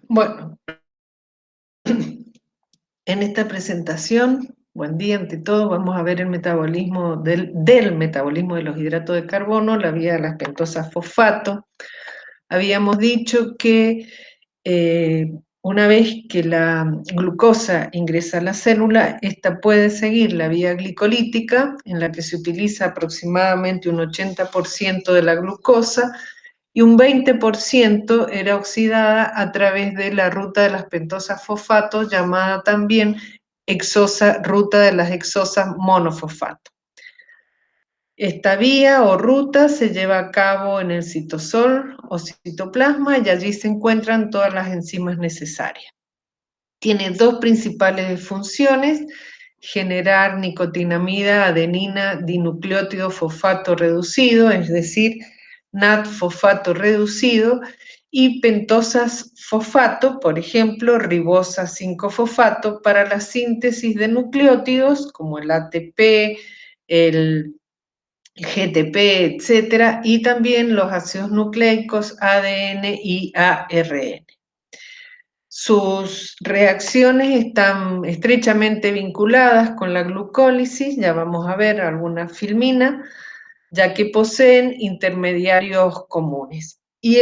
Bueno, en esta presentación, buen día ante todo, vamos a ver el metabolismo del metabolismo de los hidratos de carbono, la vía de las pentosas fosfato. Habíamos dicho que una vez que la glucosa ingresa a la célula, esta puede seguir la vía glicolítica, en la que se utiliza aproximadamente un 80% de la glucosa, y un 20% era oxidada a través de la ruta de las pentosas fosfato, llamada también ruta de las hexosas monofosfato. Esta vía o ruta se lleva a cabo en el citosol o citoplasma y allí se encuentran todas las enzimas necesarias. Tiene dos principales funciones: generar nicotinamida, adenina, dinucleótido fosfato reducido, es decir, NAD fosfato reducido, y pentosas fosfato, por ejemplo, ribosa 5-fosfato, para la síntesis de nucleótidos como el ATP, el GTP, etcétera, y también los ácidos nucleicos ADN y ARN. Sus reacciones están estrechamente vinculadas con la glucólisis, ya vamos a ver alguna filmina, ya que poseen intermediarios comunes. Y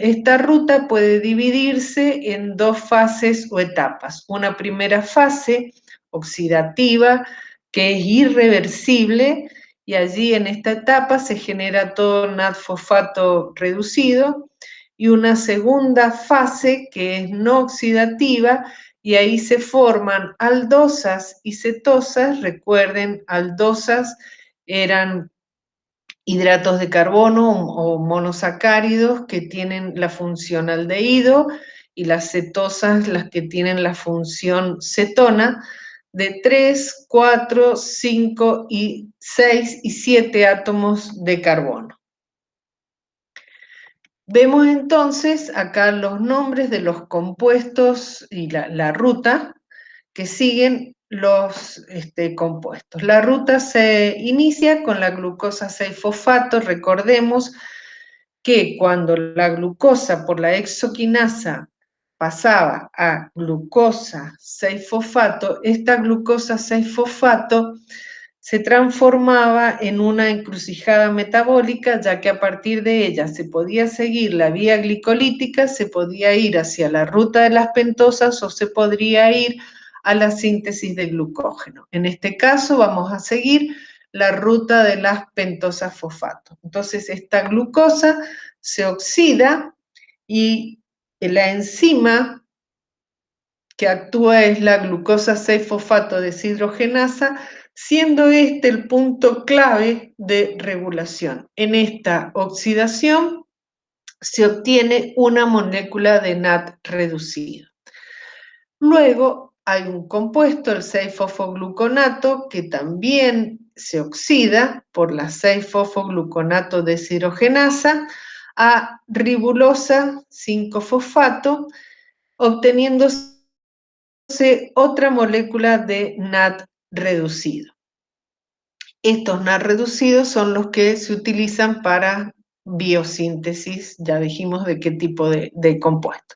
esta ruta puede dividirse en dos fases o etapas. Una primera fase oxidativa, que es irreversible, y allí en esta etapa se genera todo NAD fosfato reducido, y una segunda fase que es no oxidativa, y ahí se forman aldosas y cetosas. Recuerden, aldosas eran hidratos de carbono o monosacáridos que tienen la función aldehído, y las cetosas las que tienen la función cetona, de 3, 4, 5, 6 y 7 átomos de carbono. Vemos entonces acá los nombres de los compuestos y la ruta que siguen los compuestos. La ruta se inicia con la glucosa 6-fosfato. Recordemos que cuando la glucosa por la exoquinasa pasaba a glucosa 6-fosfato, esta glucosa 6-fosfato se transformaba en una encrucijada metabólica, ya que a partir de ella se podía seguir la vía glicolítica, se podía ir hacia la ruta de las pentosas o se podría ir a la síntesis de glucógeno. En este caso vamos a seguir la ruta de las pentosas fosfato. Entonces esta glucosa se oxida y la enzima que actúa es la glucosa 6-fosfato deshidrogenasa, siendo este el punto clave de regulación. En esta oxidación se obtiene una molécula de NAD reducido. Luego hay un compuesto, el 6-fosfogluconato, que también se oxida por la 6-fosfogluconato deshidrogenasa a ribulosa 5-fosfato, obteniéndose otra molécula de NAD reducido. Estos NAD reducidos son los que se utilizan para biosíntesis, ya dijimos de qué tipo de compuesto.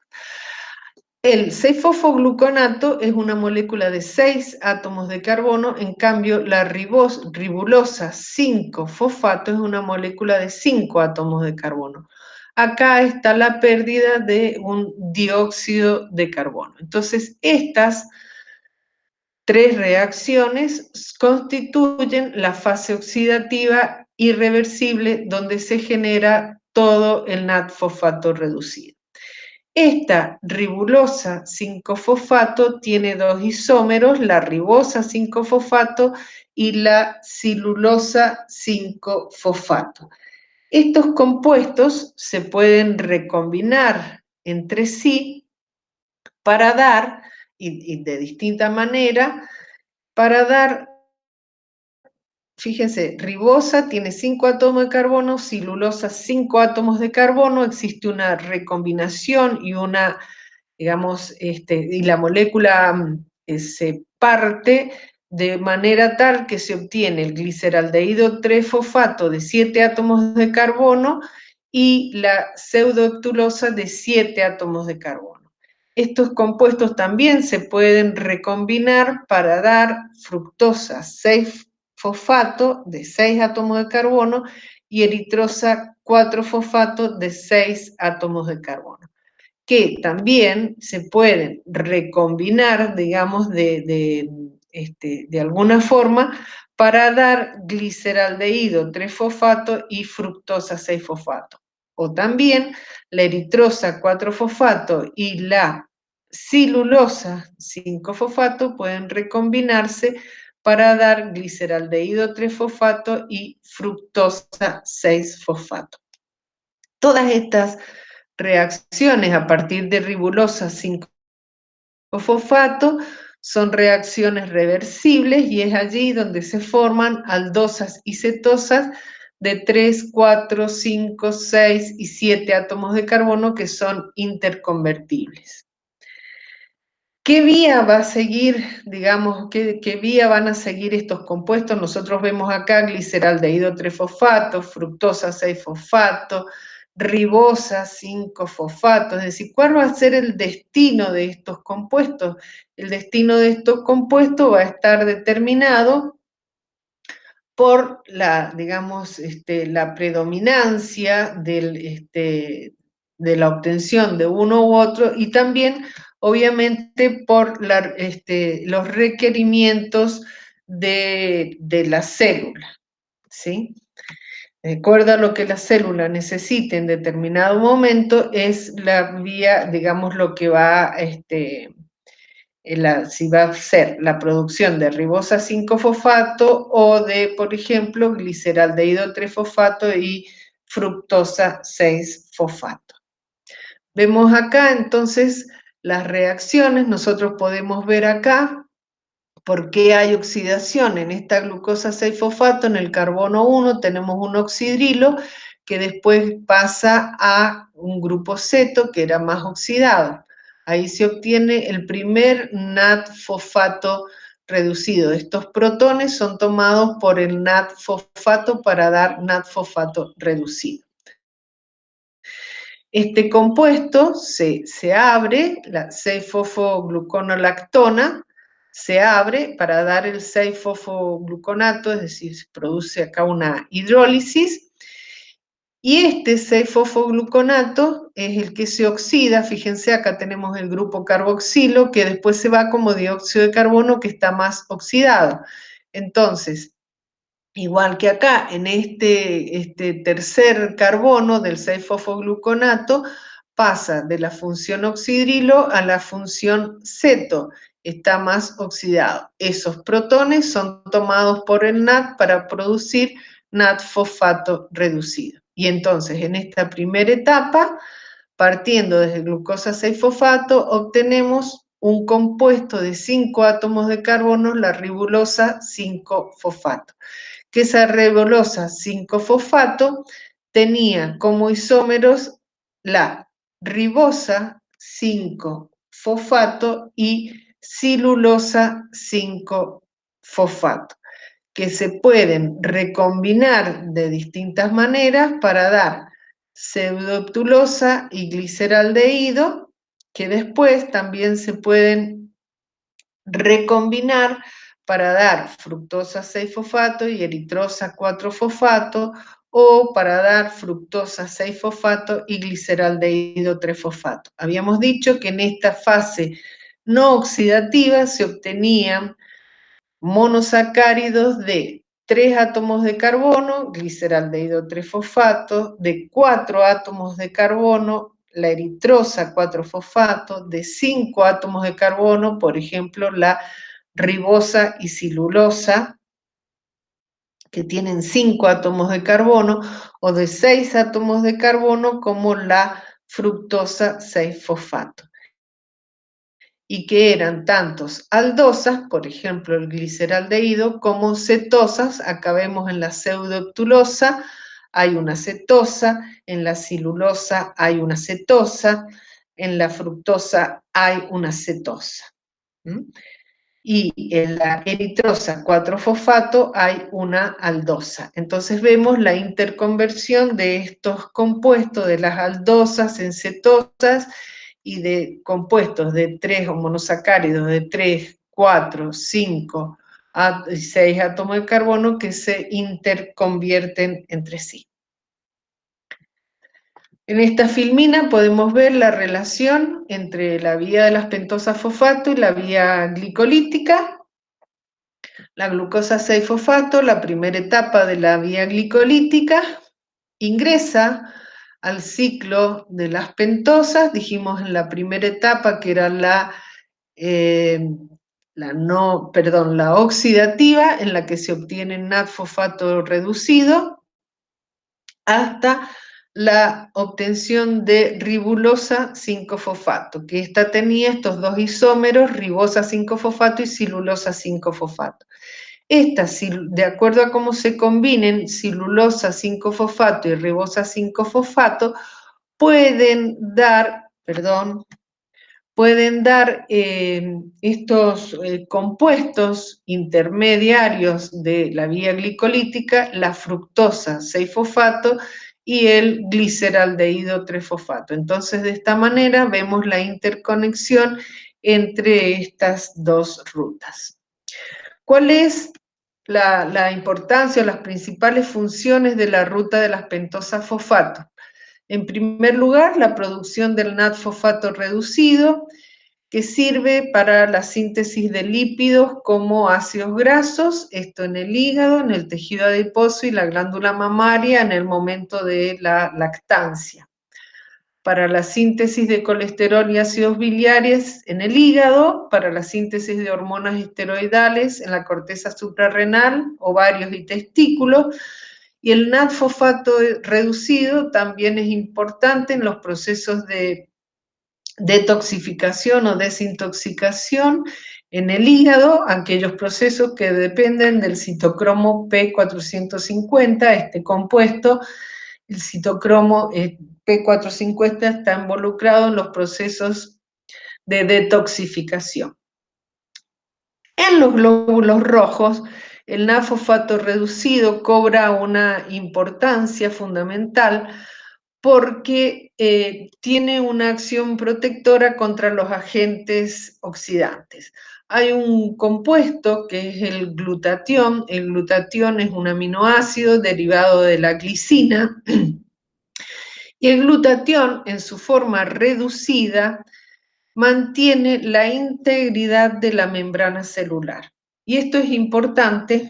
El 6-fosfogluconato es una molécula de 6 átomos de carbono, en cambio la ribulosa 5-fosfato es una molécula de 5 átomos de carbono. Acá está la pérdida de un dióxido de carbono. Entonces, estas tres reacciones constituyen la fase oxidativa irreversible, donde se genera todo el NAD fosfato reducido. Esta ribulosa 5-fosfato tiene dos isómeros, la ribosa 5-fosfato y la silulosa 5-fosfato. Estos compuestos se pueden recombinar entre sí para dar, y de distinta manera, para dar, fíjense, ribosa tiene 5 átomos de carbono, silulosa 5 átomos de carbono, existe una recombinación y una, digamos, y la molécula se parte de manera tal que se obtiene el gliceraldehído 3-fosfato de 7 átomos de carbono y la pseudoheptulosa de 7 átomos de carbono. Estos compuestos también se pueden recombinar para dar fructosa 6-fosfato de 6 átomos de carbono y eritrosa 4-fosfato de 6 átomos de carbono, que también se pueden recombinar, digamos, de alguna forma para dar gliceraldehído 3-fosfato y fructosa 6-fosfato. O también la eritrosa 4-fosfato y la silulosa 5-fosfato pueden recombinarse para dar gliceraldehído 3-fosfato y fructosa 6-fosfato. Todas estas reacciones a partir de ribulosa 5-fosfato son reacciones reversibles y es allí donde se forman aldosas y cetosas de 3, 4, 5, 6 y 7 átomos de carbono que son interconvertibles. ¿Qué vía va a seguir, digamos, qué vía van a seguir estos compuestos? Nosotros vemos acá gliceraldehído 3-fosfato, fructosa 6-fosfato, ribosa 5-fosfato, es decir, ¿cuál va a ser el destino de estos compuestos? El destino de estos compuestos va a estar determinado por la, digamos, la predominancia de la obtención de uno u otro y también, obviamente, por los requerimientos de la célula, ¿sí? De acuerdo a lo que la célula necesite en determinado momento, es la vía, digamos, lo que va si va a ser la producción de ribosa 5-fosfato o de, por ejemplo, gliceraldehído 3-fosfato y fructosa 6-fosfato. Vemos acá entonces las reacciones, nosotros podemos ver acá por qué hay oxidación en esta glucosa 6-fosfato, en el carbono 1 tenemos un oxidrilo que después pasa a un grupo ceto que era más oxidado. Ahí se obtiene el primer NAD-fosfato reducido. Estos protones son tomados por el NAD-fosfato para dar NAD-fosfato reducido. Este compuesto se abre, la 6-fosfogluconolactona, se abre para dar el 6-fosfogluconato, es decir, se produce acá una hidrólisis, y este 6-fosfogluconato es el que se oxida, fíjense, acá tenemos el grupo carboxilo, que después se va como dióxido de carbono, que está más oxidado. Entonces, igual que acá, en este tercer carbono del 6-fosfogluconato, pasa de la función oxidrilo a la función ceto, está más oxidado. Esos protones son tomados por el NAD para producir NAD-fosfato reducido. Y entonces, en esta primera etapa, partiendo desde glucosa 6-fosfato, obtenemos un compuesto de 5 átomos de carbono, la ribulosa 5-fosfato, que esa ribulosa 5-fosfato tenía como isómeros la ribosa 5-fosfato y silulosa 5-fosfato, que se pueden recombinar de distintas maneras para dar pseudoheptulosa y gliceraldehído, que después también se pueden recombinar para dar fructosa 6-fosfato y eritrosa 4-fosfato, o para dar fructosa 6-fosfato y gliceraldehído 3-fosfato. Habíamos dicho que en esta fase no oxidativa se obtenían monosacáridos de 3 átomos de carbono, gliceraldehído 3-fosfato, de 4 átomos de carbono, la eritrosa 4-fosfato, de 5 átomos de carbono, por ejemplo, la ribosa y silulosa, que tienen 5 átomos de carbono, o de 6 átomos de carbono, como la fructosa 6-fosfato. Y que eran tantos aldosas, por ejemplo el gliceraldehído, como cetosas. Acá vemos en la pseudoheptulosa hay una cetosa, en la silulosa hay una cetosa, en la fructosa hay una cetosa. ¿Mm? y en la eritrosa 4-fosfato hay una aldosa. Entonces vemos la interconversión de estos compuestos, de las aldosas en cetosas y de compuestos de 3 o monosacáridos de 3, 4, 5 y 6 átomos de carbono que se interconvierten entre sí. En esta filmina podemos ver la relación entre la vía de las pentosas fosfato y la vía glicolítica. La glucosa 6-fosfato, la primera etapa de la vía glicolítica, ingresa al ciclo de las pentosas. Dijimos en la primera etapa que era la oxidativa, en la que se obtiene NAD-fosfato reducido, hasta la obtención de ribulosa 5-fosfato, que esta tenía estos dos isómeros, ribosa 5-fosfato y silulosa 5-fosfato. Estas, de acuerdo a cómo se combinen silulosa 5-fosfato y ribosa 5-fosfato, pueden dar estos compuestos intermediarios de la vía glicolítica, la fructosa 6-fosfato y el gliceraldehído 3-fosfato. Entonces, de esta manera vemos la interconexión entre estas dos rutas. ¿Cuál es la importancia o las principales funciones de la ruta de las pentosas fosfato? En primer lugar, la producción del NAD-fosfato reducido, que sirve para la síntesis de lípidos como ácidos grasos, esto en el hígado, en el tejido adiposo y la glándula mamaria en el momento de la lactancia. Para la síntesis de colesterol y ácidos biliares en el hígado, para la síntesis de hormonas esteroidales en la corteza suprarrenal, ovarios y testículos, y el NAD-fosfato reducido también es importante en los procesos de detoxificación o desintoxicación en el hígado, aquellos procesos que dependen del citocromo P450, este compuesto. El citocromo P450 está involucrado en los procesos de detoxificación. En los glóbulos rojos, el NAD-fosfato reducido cobra una importancia fundamental porque tiene una acción protectora contra los agentes oxidantes. Hay un compuesto que es el glutatión. El glutatión es un aminoácido derivado de la glicina. Y el glutatión, en su forma reducida, mantiene la integridad de la membrana celular. Y esto es importante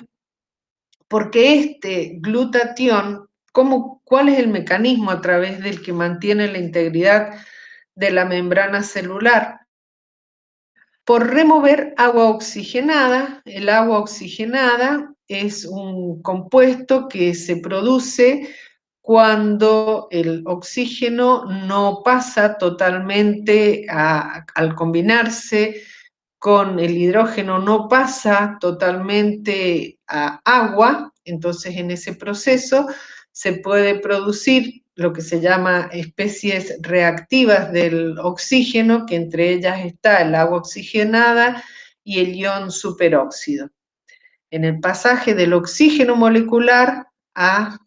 porque este glutatión, ¿cuál es el mecanismo a través del que mantiene la integridad de la membrana celular? Por remover agua oxigenada. El agua oxigenada es un compuesto que se produce cuando el oxígeno no pasa totalmente, al combinarse con el hidrógeno, no pasa totalmente a agua. Entonces en ese proceso se puede producir lo que se llama especies reactivas del oxígeno, que entre ellas está el agua oxigenada y el ion superóxido. En el pasaje del oxígeno molecular a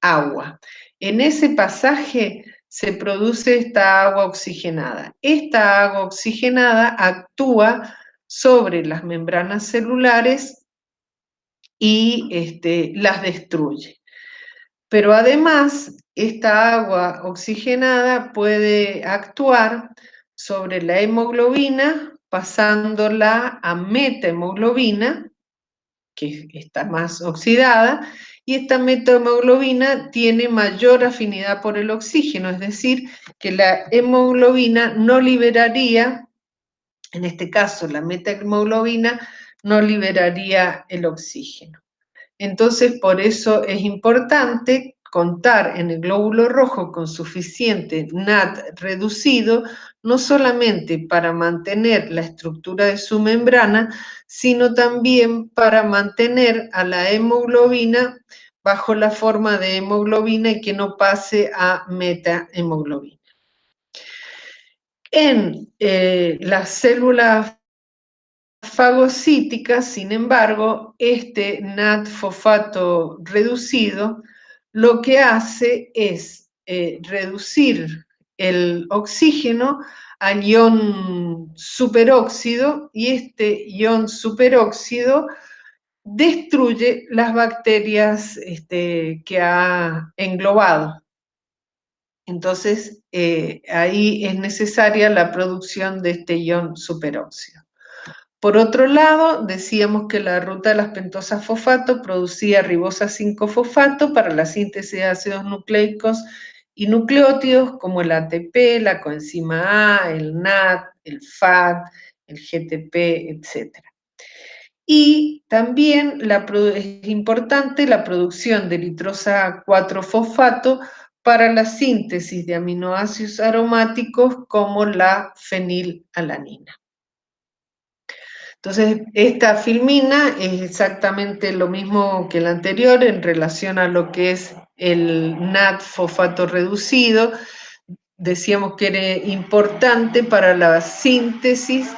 agua. En ese pasaje se produce esta agua oxigenada. Esta agua oxigenada actúa sobre las membranas celulares y las destruye. Pero además, esta agua oxigenada puede actuar sobre la hemoglobina, pasándola a metahemoglobina, que está más oxidada, y esta metahemoglobina tiene mayor afinidad por el oxígeno, es decir, que la hemoglobina no liberaría, en este caso la metahemoglobina, no liberaría el oxígeno. Entonces, por eso es importante contar en el glóbulo rojo con suficiente NAD reducido, no solamente para mantener la estructura de su membrana, sino también para mantener a la hemoglobina bajo la forma de hemoglobina y que no pase a metahemoglobina. En las células fagocítica, sin embargo, este NAD-fosfato reducido lo que hace es reducir el oxígeno al ion superóxido, y este ion superóxido destruye las bacterias que ha englobado. Entonces, ahí es necesaria la producción de este ion superóxido. Por otro lado, decíamos que la ruta de las pentosas fosfato producía ribosa 5-fosfato para la síntesis de ácidos nucleicos y nucleótidos como el ATP, la coenzima A, el NAD, el FAD, el GTP, etc. Y también es importante la producción de litrosa 4-fosfato para la síntesis de aminoácidos aromáticos como la fenilalanina. Entonces, esta filmina es exactamente lo mismo que la anterior en relación a lo que es el NAD-fosfato reducido. Decíamos que era importante para la síntesis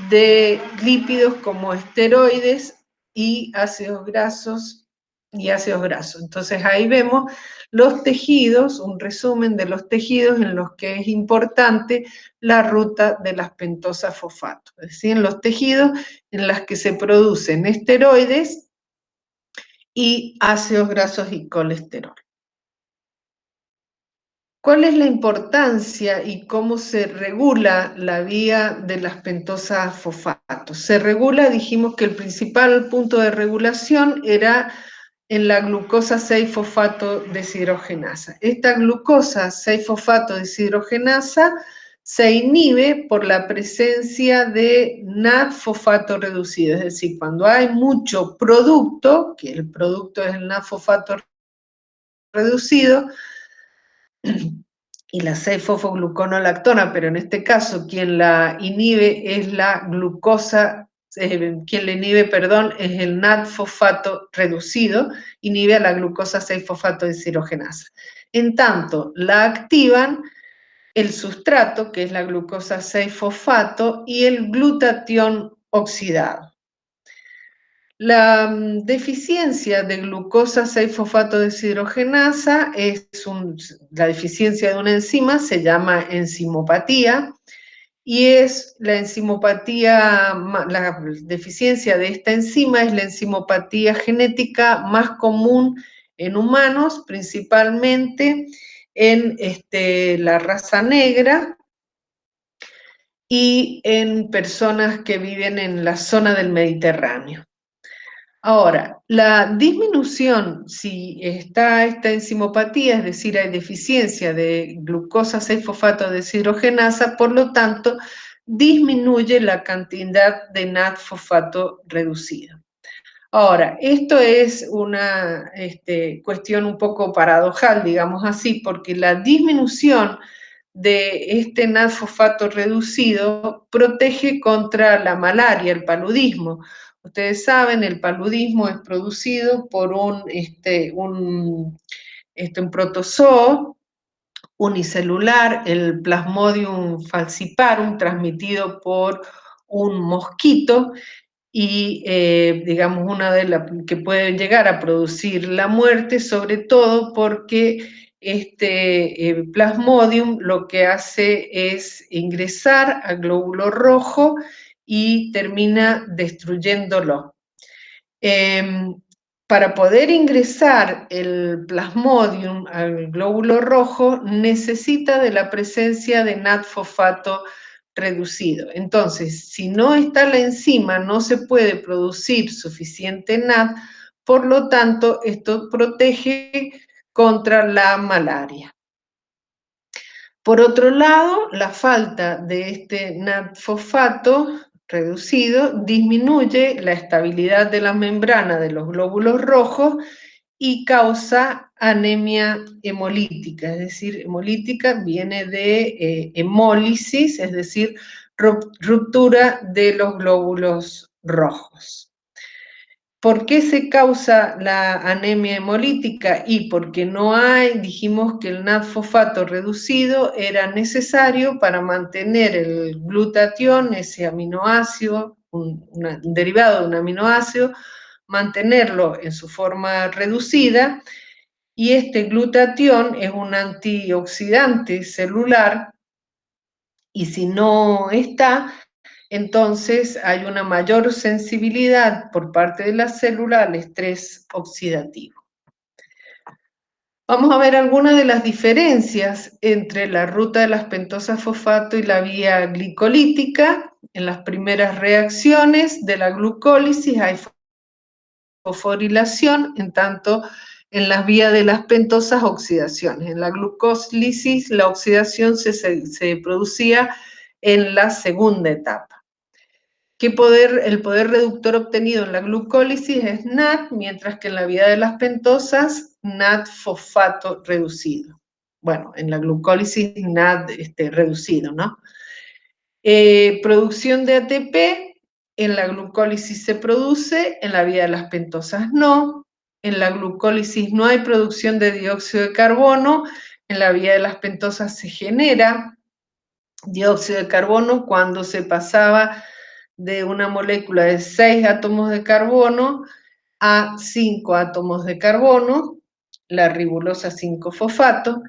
de lípidos como esteroides y ácidos grasos Entonces ahí vemos los tejidos, un resumen de los tejidos en los que es importante la ruta de las pentosas fosfato, es decir, en los tejidos en los que se producen esteroides y ácidos grasos y colesterol. ¿Cuál es la importancia y cómo se regula la vía de las pentosas fosfatos? Se regula, dijimos que el principal punto de regulación era en la glucosa 6-fosfato deshidrogenasa. Esta glucosa 6-fosfato deshidrogenasa se inhibe por la presencia de NAD-fosfato reducido, es decir, cuando hay mucho producto, que el producto es el NAD-fosfato reducido, y la 6-fosfogluconolactona, pero en este caso quien la inhibe es la glucosa, quien la inhibe, perdón, es el NAD-fosfato reducido, inhibe a la glucosa 6-fosfato deshidrogenasa. En tanto, la activan el sustrato, que es la glucosa 6-fosfato, y el glutatión oxidado. La deficiencia de glucosa 6-fosfato deshidrogenasa la deficiencia de una enzima, se llama enzimopatía, y es la enzimopatía, la deficiencia de esta enzima es la enzimopatía genética más común en humanos, principalmente en la raza negra y en personas que viven en la zona del Mediterráneo. Ahora, la disminución, si está esta enzimopatía, es decir, hay deficiencia de glucosa 6-fosfato deshidrogenasa, por lo tanto, disminuye la cantidad de NAD-fosfato reducido. Ahora, esto es una cuestión un poco paradojal, digamos así, porque la disminución de este NAD-fosfato reducido protege contra la malaria, el paludismo. Ustedes saben, el paludismo es producido por un protozoo unicelular, el Plasmodium falciparum, transmitido por un mosquito, y digamos una de las que puede llegar a producir la muerte, sobre todo porque este Plasmodium lo que hace es ingresar al glóbulo rojo y termina destruyéndolo. Para poder ingresar el Plasmodium al glóbulo rojo necesita de la presencia de NAD-fosfato reducido. Entonces, si no está la enzima, no se puede producir suficiente NAD, por lo tanto, esto protege contra la malaria. Por otro lado, la falta de este NAD-fosfato reducido disminuye la estabilidad de la membrana de los glóbulos rojos y causa anemia hemolítica, es decir, hemolítica viene de hemólisis, es decir, ruptura de los glóbulos rojos. ¿Por qué se causa la anemia hemolítica? Y porque no hay, dijimos que el NAD-fosfato reducido era necesario para mantener el glutatión, ese aminoácido un derivado de un aminoácido, mantenerlo en su forma reducida, y este glutatión es un antioxidante celular, y si no está, entonces hay una mayor sensibilidad por parte de la célula al estrés oxidativo. Vamos a ver algunas de las diferencias entre la ruta de las pentosas fosfato y la vía glicolítica. En las primeras reacciones de la glucólisis hay fosforilación, en tanto en las vías de las pentosas oxidaciones. En la glucólisis la oxidación se producía en la segunda etapa. El poder reductor obtenido en la glucólisis es NAD, mientras que en la vía de las pentosas, NAD fosfato reducido. Bueno, en la glucólisis NAD reducido, ¿no? Producción de ATP, en la glucólisis se produce, en la vía de las pentosas no. En la glucólisis no hay producción de dióxido de carbono, en la vía de las pentosas se genera dióxido de carbono cuando se pasaba de una molécula de 6 átomos de carbono a 5 átomos de carbono, la ribosa 5-fosfato.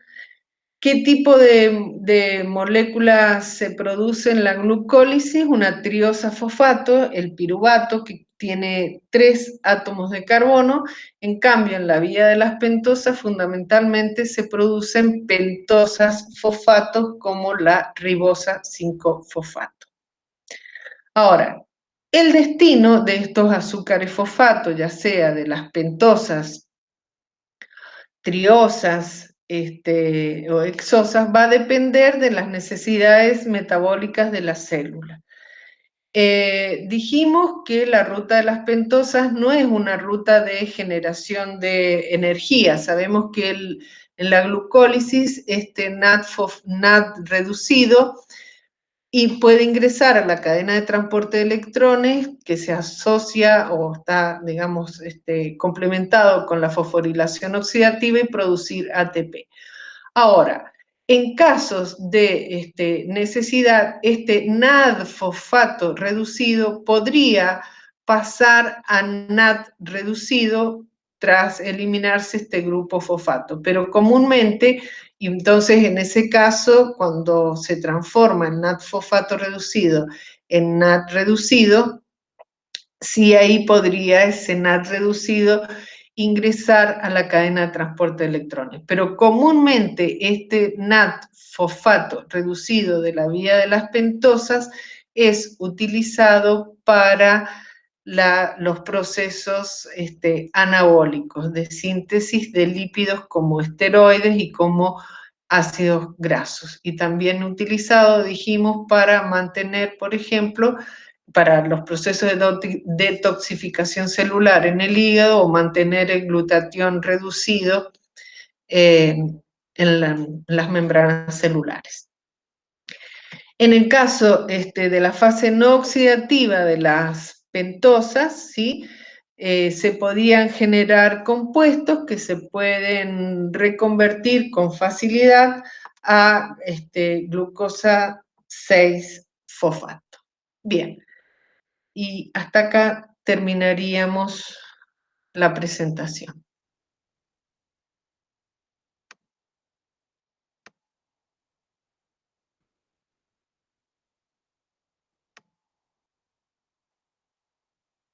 ¿Qué tipo de moléculas se produce en la glucólisis? Una triosa-fosfato, el piruvato, que tiene 3 átomos de carbono. En cambio, en la vía de las pentosas, fundamentalmente se producen pentosas fosfatos como la ribosa 5-fosfato. Ahora, el destino de estos azúcares fosfatos, ya sea de las pentosas, triosas o hexosas, va a depender de las necesidades metabólicas de la célula. Dijimos que la ruta de las pentosas no es una ruta de generación de energía. Sabemos que en la glucólisis NAD reducido y puede ingresar a la cadena de transporte de electrones que se asocia o está, digamos, complementado con la fosforilación oxidativa y producir ATP. Ahora, en casos de necesidad, este NAD fosfato reducido podría pasar a NAD reducido tras eliminarse este grupo fosfato, pero comúnmente, y entonces en ese caso, cuando se transforma el NAD fosfato reducido en NAD reducido, sí ahí podría ese NAD reducido ingresar a la cadena de transporte de electrones. Pero comúnmente este NAD fosfato reducido de la vía de las pentosas es utilizado para los procesos anabólicos de síntesis de lípidos como esteroides y como ácidos grasos. Y también utilizado, dijimos, para mantener, por ejemplo, para los procesos de detoxificación celular en el hígado o mantener el glutatión reducido en las membranas celulares. En el caso de la fase no oxidativa de las pentosas, ¿sí? Se podían generar compuestos que se pueden reconvertir con facilidad a glucosa 6-fosfato. Bien, y hasta acá terminaríamos la presentación.